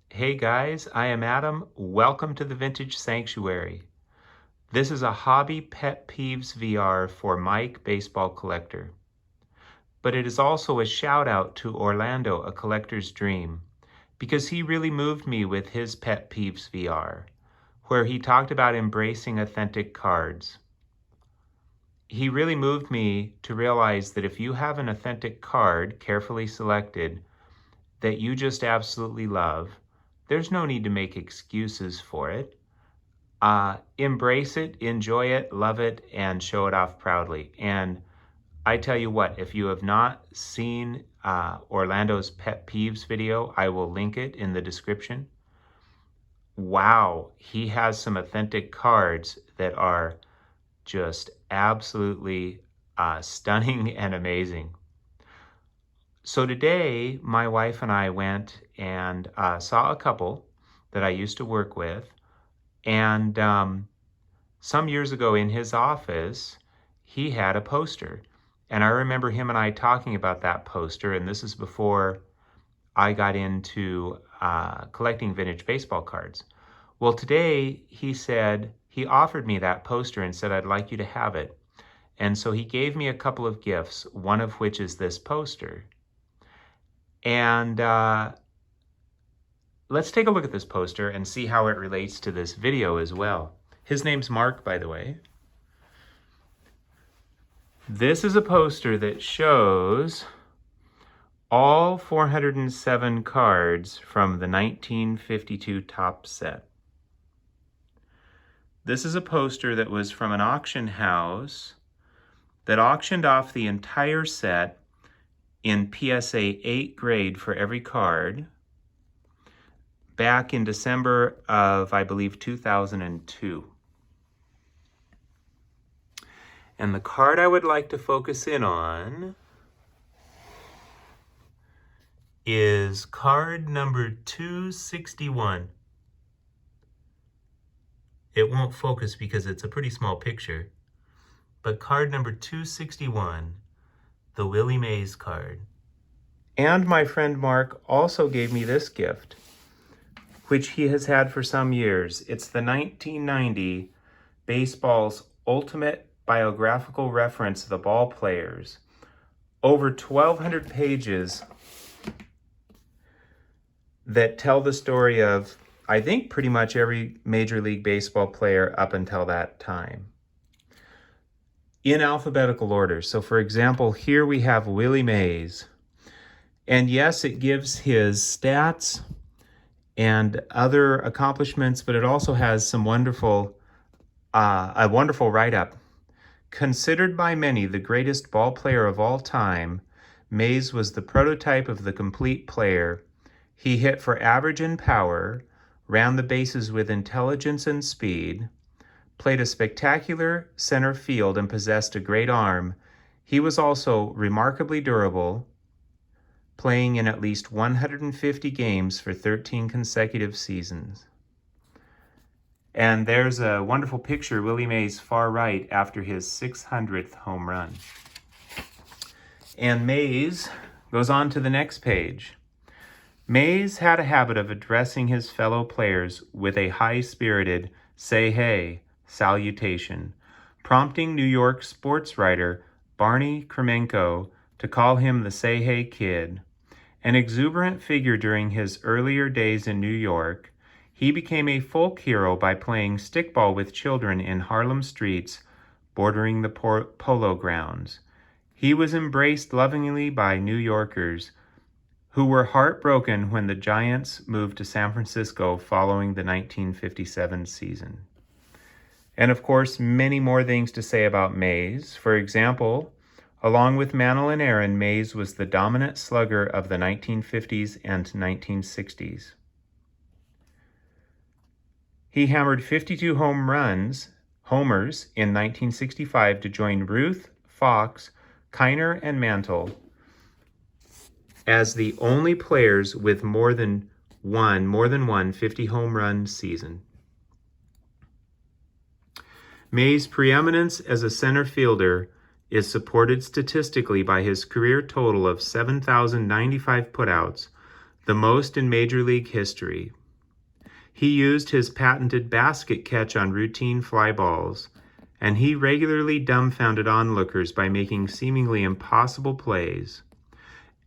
Hey guys, I am Adam. Welcome to the Vintage Sanctuary. This is a hobby pet peeves VR for Mike, baseball collector. But it is also a shout out to Orlando, a collector's dream, because he really moved me with his pet peeves VR, where he talked about embracing authentic cards. He really moved me to realize that if you have an authentic card, carefully selected, that you just absolutely love, there's no need to make excuses for it. Embrace it, enjoy it, love it, and show it off proudly. And I tell you what, if you have not seen Orlando's Pet Peeves video, I will link it in the description. Wow, he has some authentic cards that are just absolutely stunning and amazing. So today, my wife and I went and saw a couple that I used to work with. And some years ago in his office, he had a poster. And I remember him and I talking about that poster. And this is before I got into collecting vintage baseball cards. Well, today he said, he offered me that poster and said, I'd like you to have it. And so he gave me a couple of gifts, one of which is this poster. And let's take a look at this poster and see how it relates to this video as well. His name's Mark, by the way. This is a poster that shows all 407 cards from the 1952 top set. This is a poster that was from an auction house that auctioned off the entire set in PSA 8 grade for every card back in December of, I believe, 2002. And the card I would like to focus in on is card number 261. It won't focus because it's a pretty small picture, but card number 261, the Willie Mays card. And my friend Mark also gave me this gift, which he has had for some years. It's the 1990 Baseball's Ultimate Biographical Reference of the Ball Players. Over 1,200 pages that tell the story of, I think, pretty much every Major League Baseball player up until that time, in alphabetical order. So for example, here we have Willie Mays. And yes, it gives his stats and other accomplishments, but it also has some wonderful, a wonderful write-up. Considered by many the greatest ball player of all time, Mays was the prototype of the complete player. He hit for average and power, ran the bases with intelligence and speed, played a spectacular center field, and possessed a great arm. He was also remarkably durable, playing in at least 150 games for 13 consecutive seasons. And there's a wonderful picture, Willie Mays far right after his 600th home run. And Mays goes on to the next page. Mays had a habit of addressing his fellow players with a high-spirited "say hey" salutation, prompting New York sports writer Barney Kremenko to call him the "say hey kid." An exuberant figure during his earlier days in New York, he became a folk hero by playing stickball with children in Harlem streets bordering the Polo Grounds. He was embraced lovingly by New Yorkers who were heartbroken when the Giants moved to San Francisco following the 1957 season. And of course, many more things to say about Mays. For example, along with Mantle and Aaron, Mays was the dominant slugger of the 1950s and 1960s. He hammered 52 homers in 1965 to join Ruth, Fox, Kiner, and Mantle as the only players with more than one 50 home run season. Mays' preeminence as a center fielder is supported statistically by his career total of 7,095 putouts, the most in Major League history. He used his patented basket catch on routine fly balls, and he regularly dumbfounded onlookers by making seemingly impossible plays.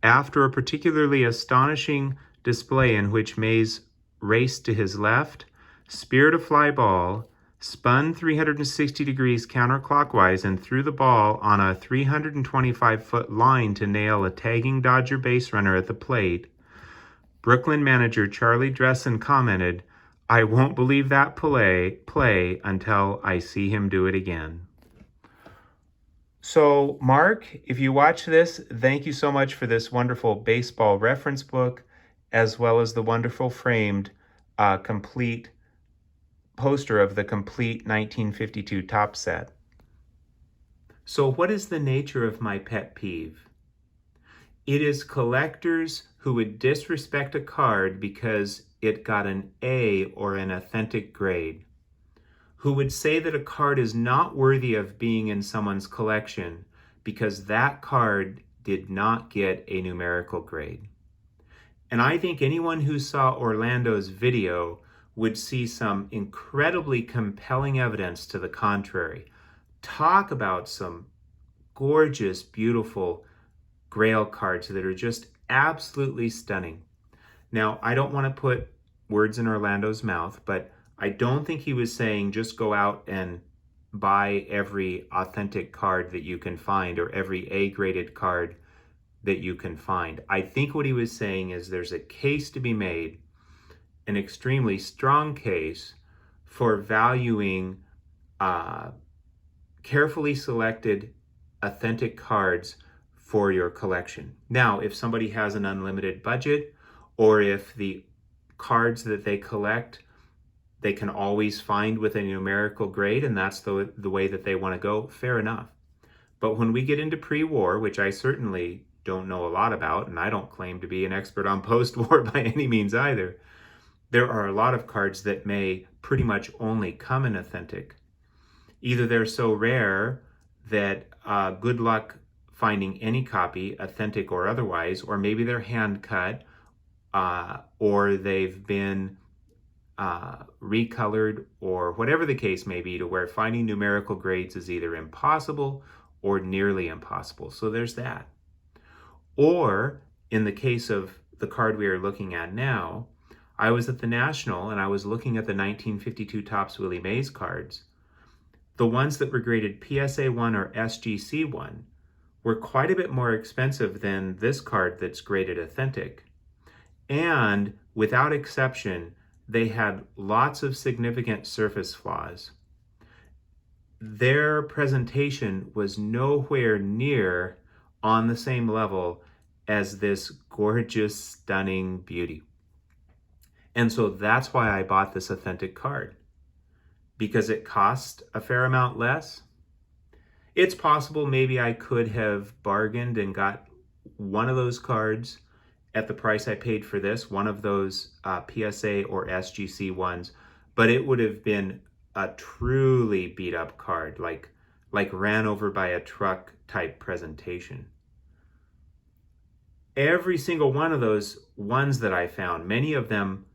After a particularly astonishing display in which Mays raced to his left, speared a fly ball, spun 360 degrees counterclockwise, and threw the ball on a 325-foot line to nail a tagging Dodger base runner at the plate, Brooklyn manager Charlie Dressen commented, "I won't believe that play until I see him do it again." So, Mark, if you watch this, thank you so much for this wonderful baseball reference book, as well as the wonderful framed complete poster of the complete 1952 top set. So what is the nature of my pet peeve? It is collectors who would disrespect a card because it got an A or an authentic grade, who would say that a card is not worthy of being in someone's collection because that card did not get a numerical grade. And I think anyone who saw Orlando's video would see some incredibly compelling evidence to the contrary. Talk about some gorgeous, beautiful Grail cards that are just absolutely stunning. Now, I don't want to put words in Orlando's mouth, but I don't think he was saying just go out and buy every authentic card that you can find or every A-graded card that you can find. I think what he was saying is there's a case to be made, an extremely strong case for valuing carefully selected authentic cards for your collection. Now, if somebody has an unlimited budget, or if the cards that they collect, they can always find with a numerical grade, and that's the way that they want to go, fair enough. But when we get into pre-war, which I certainly don't know a lot about, and I don't claim to be an expert on post-war by any means either, there are a lot of cards that may pretty much only come in authentic. Either they're so rare that good luck finding any copy, authentic or otherwise, or maybe they're hand cut, or they've been recolored, or whatever the case may be, to where finding numerical grades is either impossible or nearly impossible. So there's that. Or in the case of the card we are looking at now, I was at the National and I was looking at the 1952 Topps Willie Mays cards. The ones that were graded PSA 1 or SGC 1 were quite a bit more expensive than this card that's graded authentic. And without exception, they had lots of significant surface flaws. Their presentation was nowhere near on the same level as this gorgeous, stunning beauty. And so that's why I bought this authentic card, because it cost a fair amount less. It's possible maybe I could have bargained and got one of those cards at the price I paid for this, one of those PSA or SGC ones, but it would have been a truly beat up card, like ran over by a truck type presentation. Every single one of those ones that I found, many of them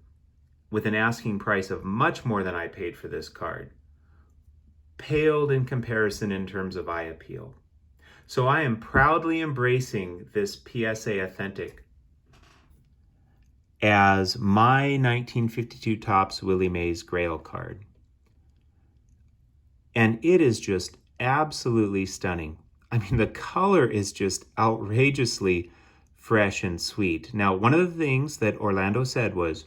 with an asking price of much more than I paid for this card, paled in comparison in terms of eye appeal. So I am proudly embracing this PSA Authentic as my 1952 Topps Willie Mays Grail card. And it is just absolutely stunning. I mean, the color is just outrageously fresh and sweet. Now, one of the things that Orlando said was,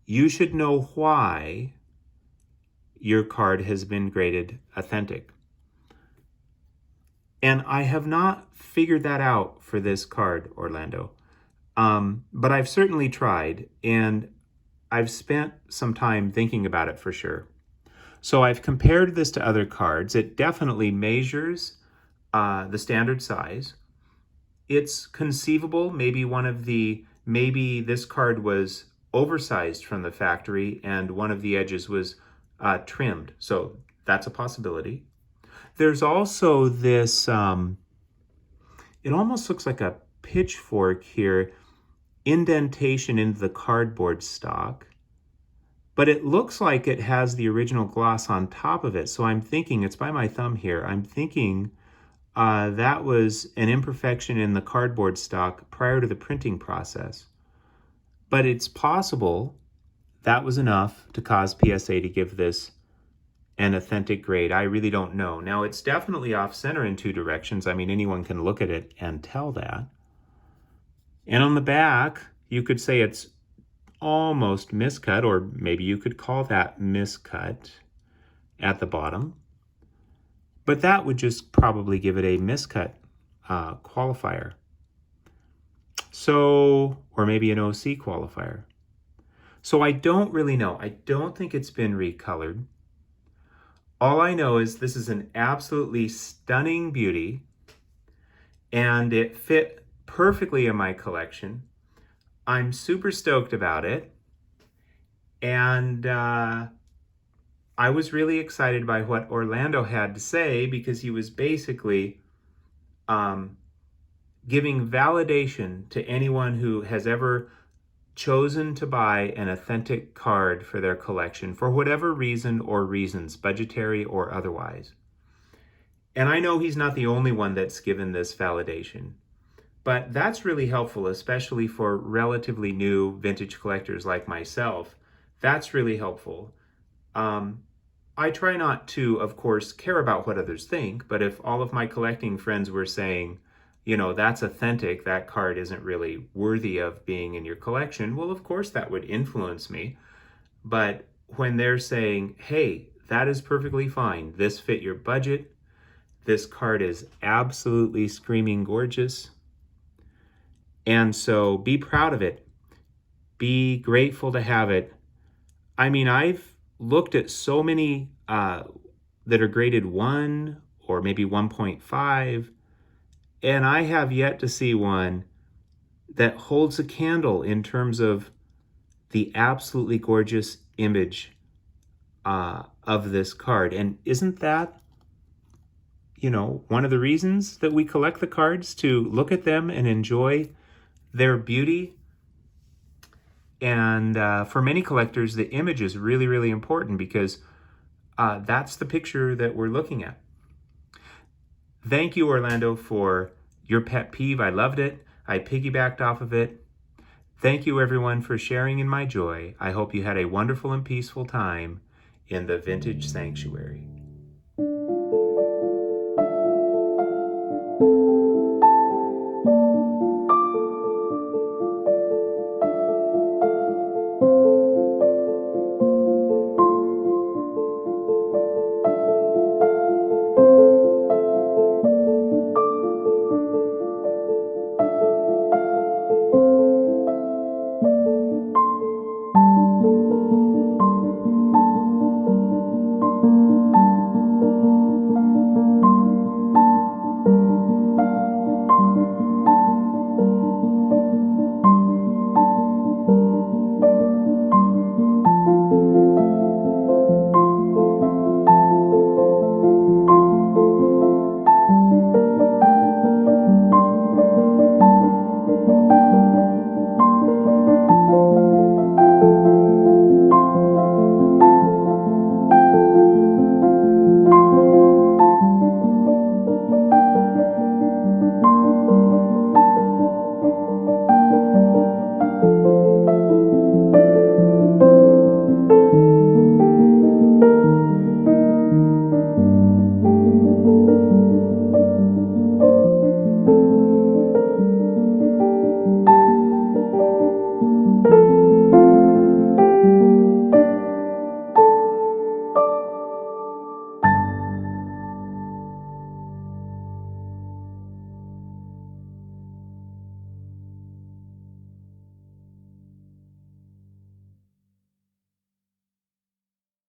you should know why your card has been graded authentic. And I have not figured that out for this card, Orlando. But I've certainly tried, and I've spent some time thinking about it for sure. So I've compared this to other cards. It definitely measures the standard size. It's conceivable maybe this card was oversized from the factory and one of the edges was trimmed. So that's a possibility. There's also this, it almost looks like a pitchfork here, indentation into the cardboard stock. but it looks like it has the original gloss on top of it. So I'm thinking, it's by my thumb here, I'm thinking that was an imperfection in the cardboard stock prior to the printing process. But it's possible that was enough to cause PSA to give this an authentic grade. I really don't know. Now, it's definitely off center in 2 directions. I mean, anyone can look at it and tell that. And on the back, you could say it's almost miscut, or maybe you could call that miscut at the bottom. But that would just probably give it a miscut qualifier. So, or maybe an OC qualifier. So I don't really know. I don't think it's been recolored. All I know is this is an absolutely stunning beauty, and it fit perfectly in my collection. I'm super stoked about it, and I was really excited by what Orlando had to say, because he was basically giving validation to anyone who has ever chosen to buy an authentic card for their collection for whatever reason or reasons, budgetary or otherwise. And I know he's not the only one that's given this validation, but that's really helpful, especially for relatively new vintage collectors like myself. That's really helpful. I try not to, of course, care about what others think, but if all of my collecting friends were saying, you know, that's authentic, that card isn't really worthy of being in your collection, well, of course that would influence me. But when they're saying, hey, that is perfectly fine, this fit your budget, this card is absolutely screaming gorgeous, and so be proud of it, be grateful to have it. I mean, I've looked at so many that are graded 1 or maybe 1.5, and I have yet to see one that holds a candle in terms of the absolutely gorgeous image of this card. And isn't that, you know, one of the reasons that we collect the cards, to look at them and enjoy their beauty? And for many collectors, the image is really, really important, because that's the picture that we're looking at. Thank you, Orlando, for your pet peeve. I loved it. I piggybacked off of it. Thank you, everyone, for sharing in my joy. I hope you had a wonderful and peaceful time in the Vintage Sanctuary.